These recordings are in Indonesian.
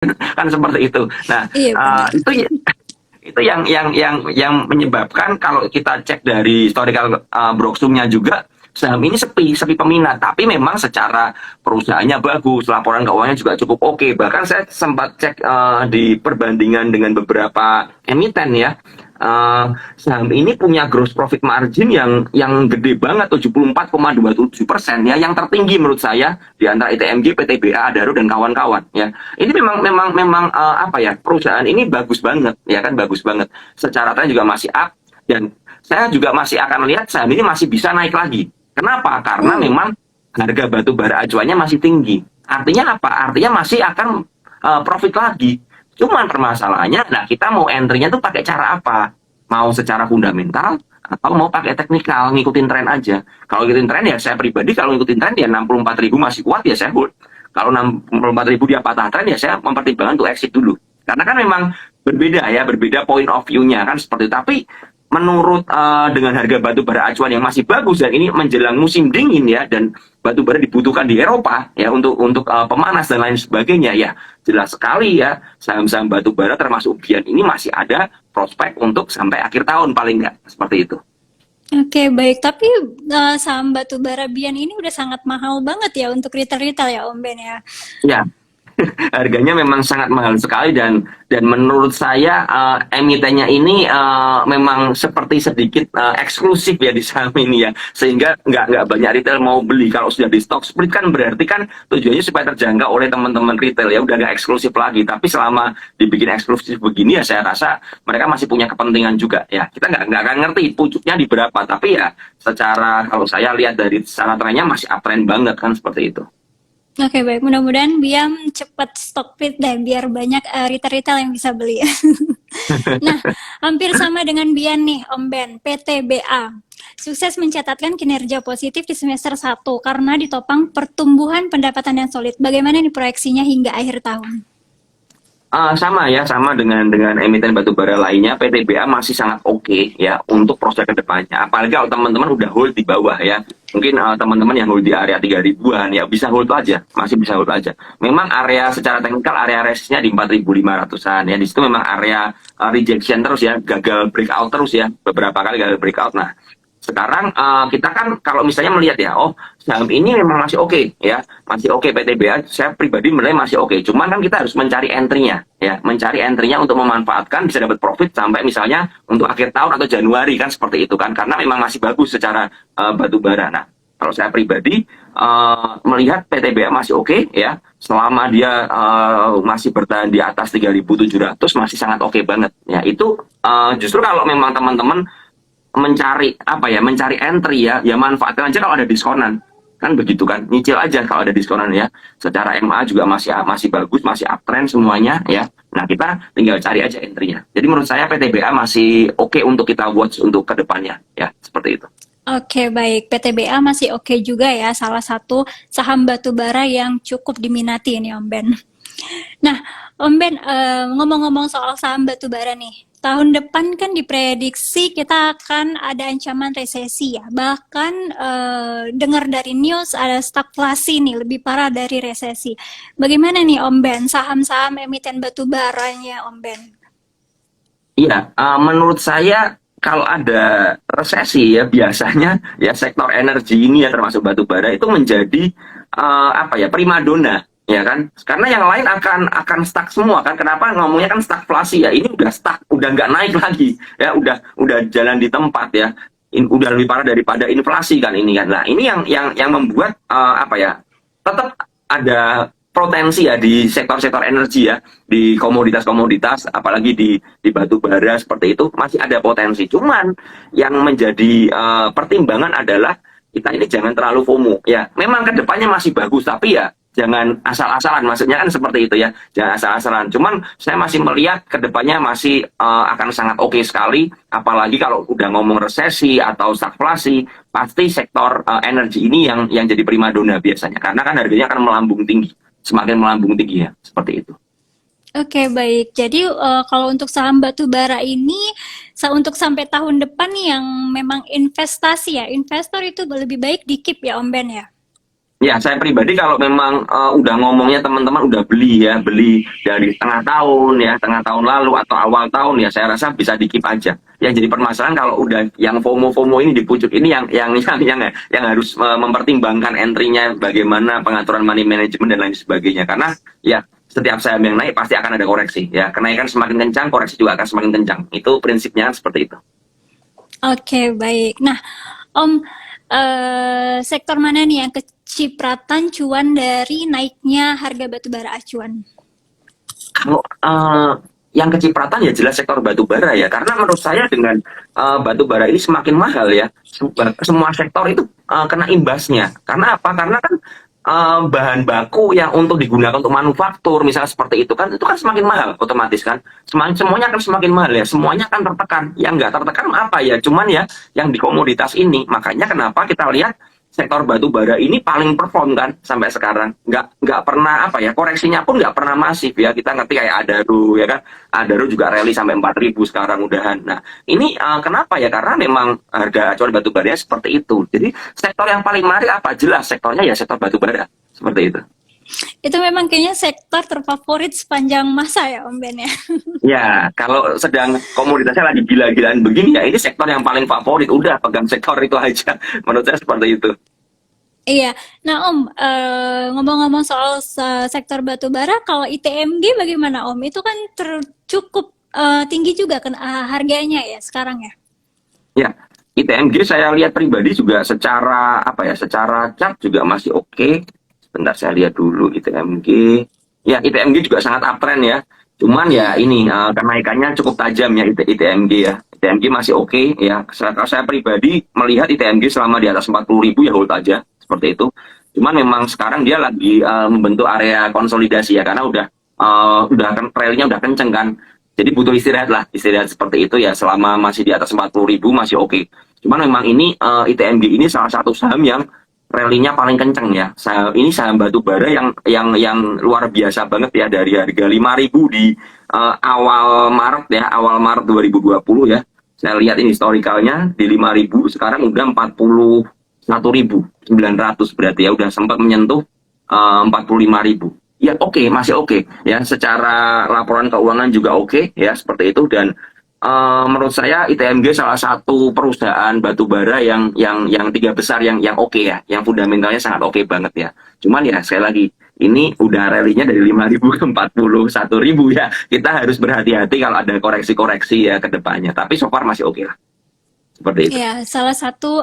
kan seperti itu. Nah, Iya benar. itu yang menyebabkan kalau kita cek dari historical browsingnya juga saham ini sepi sepi peminat, tapi memang secara perusahaannya bagus, laporan keuangannya juga cukup oke. Bahkan saya sempat cek di perbandingan dengan beberapa emiten ya, uh, saham ini punya gross profit margin yang gede banget, 74,27% ya, yang tertinggi menurut saya di antara ITMJ, PTBA, Adaro dan kawan-kawan ya. Ini memang apa ya, perusahaan ini bagus banget ya kan, bagus banget. Secara tren juga masih up, dan saya juga masih akan melihat saham ini masih bisa naik lagi. Kenapa? Karena Oh, memang harga batu bara acuannya masih tinggi. Artinya apa? Artinya masih akan profit lagi. Cuman permasalahannya, nah kita mau entry-nya tuh pakai cara apa? Mau secara fundamental atau mau pakai teknikal, ngikutin tren aja. Kalau ngikutin tren ya, saya pribadi kalau ngikutin tren ya 64.000 masih kuat ya saya hold. Kalau 64.000 dia patah tren ya saya mempertimbangkan untuk exit dulu. Karena kan memang berbeda ya, berbeda point of view-nya kan seperti itu. Tapi menurut dengan harga batu bara acuan yang masih bagus dan ini menjelang musim dingin ya, dan batu bara dibutuhkan di Eropa ya untuk pemanas dan lain sebagainya ya, jelas sekali ya saham-saham batu bara termasuk Bian ini masih ada prospek untuk sampai akhir tahun paling nggak, seperti itu. oke baik. Tapi saham batu bara Bian ini udah sangat mahal banget ya untuk retail-retail ya Om Ben ya. Ya, harganya memang sangat mahal sekali, dan menurut saya emitennya ini memang seperti sedikit eksklusif ya di saham ini ya, sehingga nggak banyak retail mau beli. Kalau sudah di stock split kan berarti kan tujuannya supaya terjangkau oleh teman-teman retail ya, udah nggak eksklusif lagi. Tapi selama dibikin eksklusif begini ya, saya rasa mereka masih punya kepentingan juga ya. Kita nggak akan ngerti pucuknya di berapa, tapi ya secara kalau saya lihat dari secara trennya masih uptrend banget kan, seperti itu. Oke baik, mudah-mudahan Biam cepat stock fit deh biar banyak retail-retail yang bisa beli. Nah, hampir sama dengan Bian nih Om Ben, PTBA. Sukses mencatatkan kinerja positif di semester 1 karena ditopang pertumbuhan pendapatan yang solid. Bagaimana nih proyeksinya hingga akhir tahun? Sama ya, sama dengan emiten batubara lainnya, PTBA masih sangat oke ya untuk prospek kedepannya. Apalagi kalau teman-teman udah hold di bawah ya. Mungkin teman-teman yang hold di area 3 ribuan ya bisa hold aja, masih bisa hold aja. Memang area secara teknikal area resistnya di 4.500-an ya. Di situ memang area rejection terus ya, gagal breakout terus ya, beberapa kali gagal breakout. Nah, sekarang kita kan kalau misalnya melihat ya, oh saham ini memang masih oke ya, masih oke PTBA, saya pribadi menilai masih oke. Cuman kan kita harus mencari entry-nya ya, mencari entry-nya untuk memanfaatkan bisa dapat profit sampai misalnya untuk akhir tahun atau Januari kan, seperti itu kan, karena memang masih bagus secara batu bara. Nah, kalau saya pribadi melihat PTBA masih oke ya, selama dia masih bertahan di atas 3.700 masih sangat oke banget ya. Itu justru kalau memang teman-teman mencari apa ya, mencari entry ya, ya manfaatkan aja kalau ada diskonan kan, begitu kan, nyicil aja kalau ada diskonan ya. Secara MA juga masih masih bagus, masih uptrend semuanya ya. Nah, kita tinggal cari aja entry-nya. Jadi menurut saya PTBA masih oke untuk kita watch untuk kedepannya ya, seperti itu. Oke baik, PTBA masih oke juga ya, salah satu saham batubara yang cukup diminati ini Om Ben. Nah, Om Ben, ngomong-ngomong soal saham batubara nih, tahun depan kan diprediksi kita akan ada ancaman resesi ya. Bahkan dengar dari news ada stagflasi nih, lebih parah dari resesi. Bagaimana nih Om Ben, saham-saham emiten batubaranya Om Ben? Iya, menurut saya kalau ada resesi ya biasanya ya sektor energi ini ya termasuk batu bara itu menjadi apa ya, primadona ya kan, karena yang lain akan stuck semua kan. Kenapa ngomongnya kan stagflasi ya, ini udah stuck, udah nggak naik lagi ya, udah jalan di tempat ya. Udah lebih parah daripada inflasi kan ini kan. Nah, ini yang membuat apa ya, tetap ada potensi ya di sektor-sektor energi ya, di komoditas-komoditas, apalagi di batu bara seperti itu masih ada potensi. Cuman yang menjadi pertimbangan adalah kita ini jangan terlalu FOMO ya. Memang kedepannya masih bagus, tapi ya jangan asal-asalan, maksudnya kan seperti itu ya, jangan asal-asalan. Cuman saya masih melihat kedepannya masih akan sangat oke sekali, apalagi kalau udah ngomong resesi atau stagflasi, pasti sektor energi ini yang jadi primadona biasanya, karena kan harganya akan melambung tinggi, semakin melambung tinggi ya, seperti itu. Oke baik, jadi kalau untuk saham batubara ini untuk sampai tahun depan nih yang memang investasi ya, investor itu lebih baik di keep ya Om Ben ya. Ya, saya pribadi kalau memang udah ngomongnya teman-teman udah beli ya, beli dari tengah tahun ya, tengah tahun lalu atau awal tahun ya, saya rasa bisa di-keep aja. Yang jadi permasalahan kalau udah yang FOMO-FOMO ini di pucuk ini yang harus mempertimbangkan entry-nya bagaimana pengaturan money management dan lain sebagainya. Karena ya setiap saham yang naik pasti akan ada koreksi ya. Kenaikan semakin kencang, koreksi juga akan semakin kencang. Itu prinsipnya seperti itu. Oke, baik. Nah, Om, sektor mana nih yang kecipratan cuan dari naiknya harga batu bara acuan? Kalau yang kecipratan ya jelas sektor batu bara ya, karena menurut saya dengan batu bara ini semakin mahal ya, semua sektor itu kena imbasnya. Karena apa? Karena kan bahan baku yang untuk digunakan untuk manufaktur misalnya seperti itu kan semakin mahal otomatis kan. Semuanya akan semakin mahal ya, semuanya akan tertekan. Yang nggak tertekan apa ya? Cuman ya yang di komoditas ini. Makanya kenapa kita lihat sektor batu bara ini paling perform kan sampai sekarang, nggak pernah apa ya, koreksinya pun nggak pernah masif ya. Kita ngerti kayak Adaro ya kan, Adaro juga rally sampai 4.000 sekarang udahan. Nah ini kenapa ya, karena memang harga acuan batu bara seperti itu. Jadi sektor yang paling menarik apa, jelas sektornya ya sektor batu bara seperti itu. Itu memang kayaknya sektor terfavorit sepanjang masa ya Om Ben ya. Ya kalau sedang komoditasnya lagi gila-gilaan begini ya, ini sektor yang paling favorit, udah pegang sektor itu aja. Menurut saya seperti itu. Iya. Nah Om, ngomong-ngomong soal sektor batu bara, kalau ITMG bagaimana Om? Itu kan cukup tinggi juga kan harganya ya sekarang ya. Ya, ITMG saya lihat pribadi juga secara apa ya, secara chart juga masih oke. Sebentar saya lihat dulu ITMG. Ya, ITMG juga sangat uptrend ya. Cuman ya ini kenaikannya cukup tajam ya ITMG ya. ITMG masih oke ya. Saya pribadi melihat ITMG selama di atas 40.000 ya hold aja seperti itu. Cuman memang sekarang dia lagi membentuk area konsolidasi ya, karena udah kan trailnya udah kenceng kan. Jadi butuh istirahat lah, istirahat seperti itu ya, selama masih di atas 40.000 masih oke. Cuman memang ini ITMG ini salah satu saham yang rally-nya paling kenceng ya. Ini saham batu bara yang luar biasa banget ya, dari harga 5.000 di awal Maret ya, awal Maret 2020 ya. Saya lihat ini historikalnya di 5.000, sekarang udah 41.900, berarti ya udah sempat menyentuh 45.000. Ya oke, masih oke ya, secara laporan keuangan juga oke ya seperti itu. Dan menurut saya ITMG salah satu perusahaan batubara yang tiga besar yang oke ya, yang fundamentalnya sangat oke banget ya. Cuman ya sekali lagi, ini udah rally-nya dari 5.000 ke 41.000 ya. Kita harus berhati-hati kalau ada koreksi-koreksi ya ke depannya. Tapi so far masih oke lah. Seperti itu. Iya, salah satu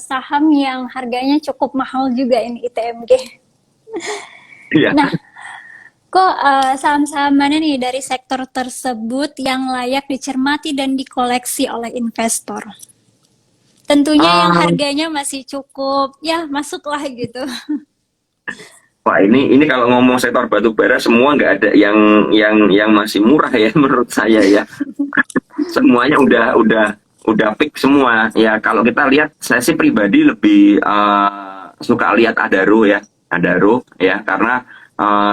saham yang harganya cukup mahal juga ini ITMG. Iya. Nah, kok saham-saham mana nih dari sektor tersebut yang layak dicermati dan dikoleksi oleh investor? Tentunya yang Um, harganya masih cukup, ya masuklah gitu. Wah ini kalau ngomong sektor batubara semua nggak ada yang masih murah ya menurut saya ya. Semuanya udah peak semua ya. Kalau kita lihat, saya sih pribadi lebih suka lihat Adaro ya, Adaro ya, karena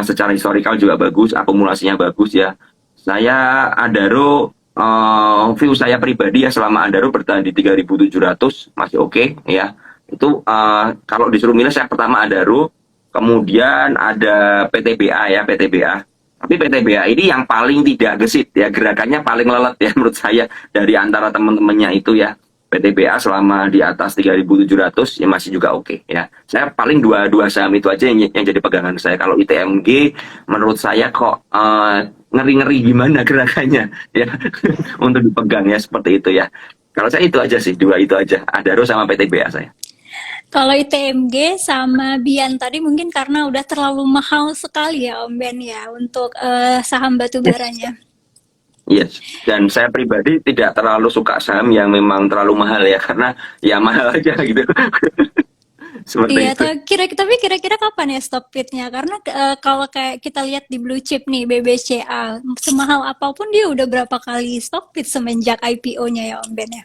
secara historical juga bagus, akumulasinya bagus ya. Saya Adaro, view saya pribadi ya, selama Adaro bertahan di 3.700 masih oke ya. Itu kalau disuruh milih, saya pertama Adaro, kemudian ada PTBA ya, PTBA. Tapi PTBA ini yang paling tidak gesit ya, gerakannya paling lelet ya menurut saya dari antara teman-temannya itu ya. PTBA selama di atas 3.700 ya masih juga oke ya. Saya paling dua saham itu aja yang jadi pegangan saya. Kalau ITMG menurut saya kok ngeri-ngeri gimana gerakannya ya untuk dipegang ya, seperti itu ya. Kalau saya itu aja sih, dua itu aja, Adaro sama PTBA saya. Kalau ITMG sama Bian tadi mungkin karena udah terlalu mahal sekali ya Om Ben ya untuk saham batubaranya. Yes, dan saya pribadi tidak terlalu suka saham yang memang terlalu mahal ya, karena ya mahal aja gitu. Seperti Iya, itu. tapi kira-kira kapan ya stop fitnya? Karena kalau kayak kita lihat di blue chip nih BBCA, semahal apapun dia udah berapa kali stop fit semenjak IPO-nya ya Om Ben ya.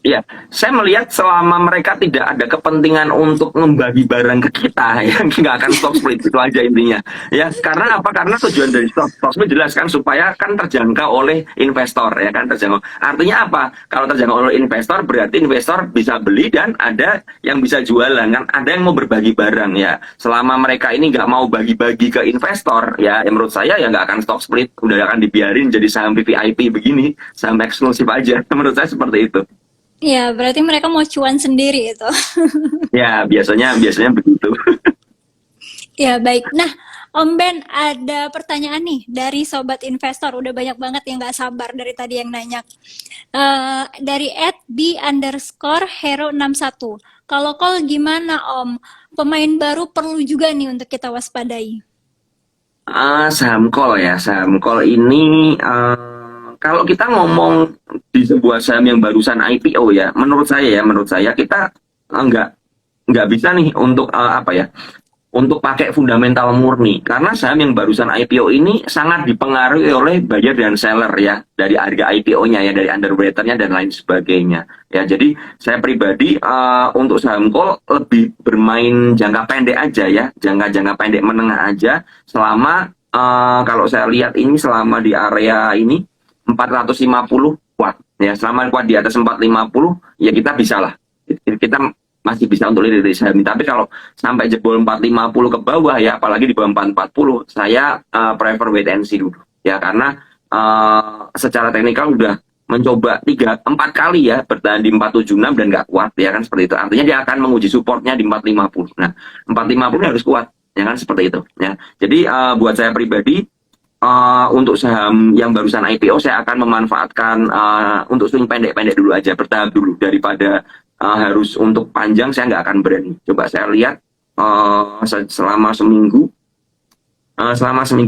Iya, saya melihat selama mereka tidak ada kepentingan untuk membagi barang ke kita, ya nggak akan stock split itu aja intinya. Ya, karena apa? Karena tujuan dari stock split jelas kan supaya kan terjangkau oleh investor, ya kan terjangkau. Artinya apa? Kalau terjangkau oleh investor berarti investor bisa beli dan ada yang bisa jualan kan, ada yang mau berbagi barang ya. Selama mereka ini nggak mau bagi-bagi ke investor, ya menurut saya ya nggak akan stock split, udah akan dibiarin jadi saham VVIP begini, saham eksklusif aja. Menurut saya seperti itu. Ya, berarti mereka mau cuan sendiri itu. Ya, biasanya begitu. Ya, baik. Nah, Om Ben, ada pertanyaan nih dari sobat investor. Udah banyak banget yang nggak sabar dari tadi yang nanya. Dari @b_hero61. Kalau call gimana, Om? Pemain baru perlu juga nih untuk kita waspadai. Saham call ya, saham call ini kalau kita ngomong di sebuah saham yang barusan IPO ya, menurut saya kita nggak bisa nih untuk apa ya, untuk pakai fundamental murni karena saham yang barusan IPO ini sangat dipengaruhi oleh buyer dan seller ya dari harga IPO-nya ya dari underwriter-nya dan lain sebagainya ya. Jadi saya pribadi untuk saham call lebih bermain jangka pendek aja ya, jangka pendek menengah aja selama kalau saya lihat ini selama di area ini 450 kuat ya, selama kuat di atas 450 ya kita bisa lah, kita masih bisa untuk lirik dari saham. Tapi kalau sampai jebol 450 ke bawah ya, apalagi di bawah 440, saya prefer wait and see dulu. Ya karena secara teknikal udah mencoba 3-4 kali ya bertahan di 476 dan nggak kuat ya kan seperti itu. Artinya dia akan menguji supportnya di 450. Nah, 450 harus kuat ya kan seperti itu ya. Jadi buat saya pribadi untuk saham yang barusan IPO saya akan memanfaatkan untuk swing pendek-pendek dulu aja, bertahap dulu daripada harus untuk panjang saya nggak akan berani. Coba saya lihat selama seminggu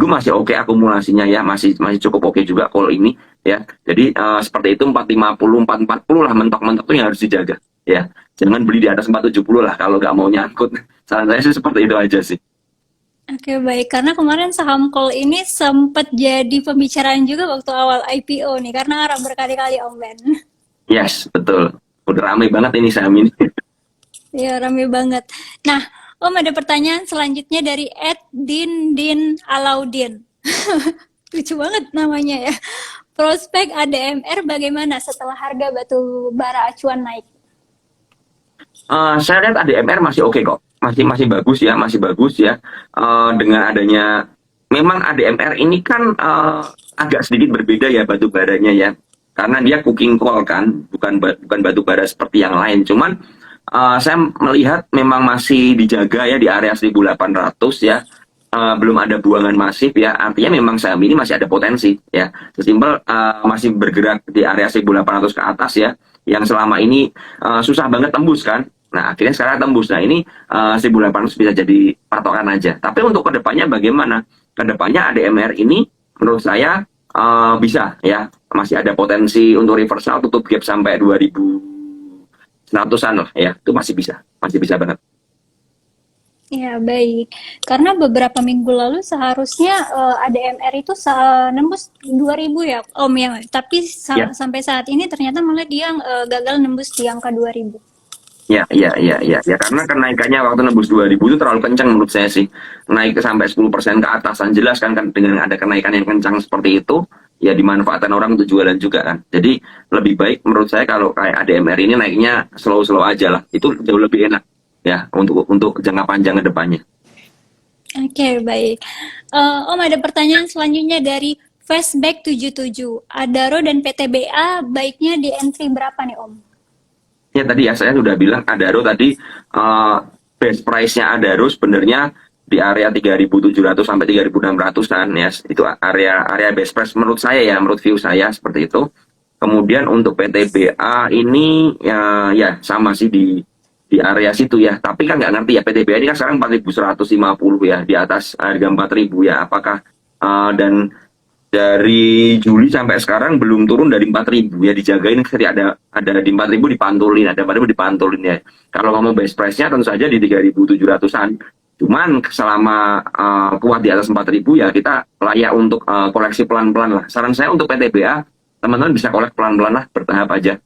masih oke akumulasinya ya, masih cukup oke juga call ini ya. Jadi seperti itu 450 440 lah mentok-mentok tuh yang harus dijaga ya. Jangan beli di atas 470 lah kalau nggak mau nyangkut. Saran saya sih seperti itu aja sih. Oke, baik. Karena kemarin saham call ini sempat jadi pembicaraan juga waktu awal IPO nih, karena arah berkali-kali, Om Ben. Yes, betul. Udah ramai banget ini saham ini. Ya, rame banget. Nah, Om ada pertanyaan selanjutnya dari @Din Alaudin. Lucu banget namanya ya. Prospek ADMR bagaimana setelah harga batu bara acuan naik? Saya lihat ADMR masih oke kok, masih bagus ya, dengan adanya memang ADMR ini kan agak sedikit berbeda ya batu baranya ya, karena dia cooking coal kan, bukan batu bara seperti yang lain. Cuman saya melihat memang masih dijaga ya di area 1800 ya, belum ada buangan masif ya, artinya memang saham ini masih ada potensi ya. Sesimpel masih bergerak di area 1800 ke atas ya, yang selama ini susah banget tembus kan. Nah, akhirnya sekarang tembus. Nah, ini 1800 bisa jadi patokan aja. Tapi untuk kedepannya bagaimana? Kedepannya ADMR ini menurut saya bisa ya. Masih ada potensi untuk reversal tutup gap sampai 2100-an lah ya. Itu masih bisa banget. Ya, baik. Karena beberapa minggu lalu seharusnya ADMR itu nembus 2000 ya, Om ya. Tapi Ya. sampai saat ini ternyata malah dia gagal nembus di angka 2000. Ya, karena kenaikannya waktu nembus 2000 itu terlalu kencang menurut saya sih. Naik ke sampai 10% ke atasan, jelas kan dengan ada kenaikan yang kencang seperti itu, ya dimanfaatkan orang untuk jualan juga kan. Jadi lebih baik menurut saya kalau kayak ADMR ini naiknya slow aja lah. Itu jauh lebih enak ya untuk jangka panjang ke depannya. Oke, baik. Om ada pertanyaan selanjutnya dari Fastback 77. Adaro dan PTBA baiknya di entry berapa nih, Om? Ya tadi ya saya sudah bilang Adaro tadi base price-nya Adaro sebenarnya di area 3.700 sampai 3.600-an ya. Itu area base price menurut saya ya, menurut view saya seperti itu. Kemudian untuk PTBA ini ya sama sih di area situ ya. Tapi kan nggak ngerti ya, PTBA ini kan sekarang 4.150 ya, di atas harga 4.000 ya. Apakah dan dari Juli sampai sekarang belum turun dari 4.000 ya, dijagain ketika ada di 4.000 dipantulin, ada 4.000 dipantulin ya. Kalau kamu base price-nya tentu saja di 3.700-an. Cuman selama kuat di atas 4.000 ya kita layak untuk koleksi pelan-pelan lah. Saran saya untuk PTBA, teman-teman bisa kolek pelan-pelan lah, bertahap aja.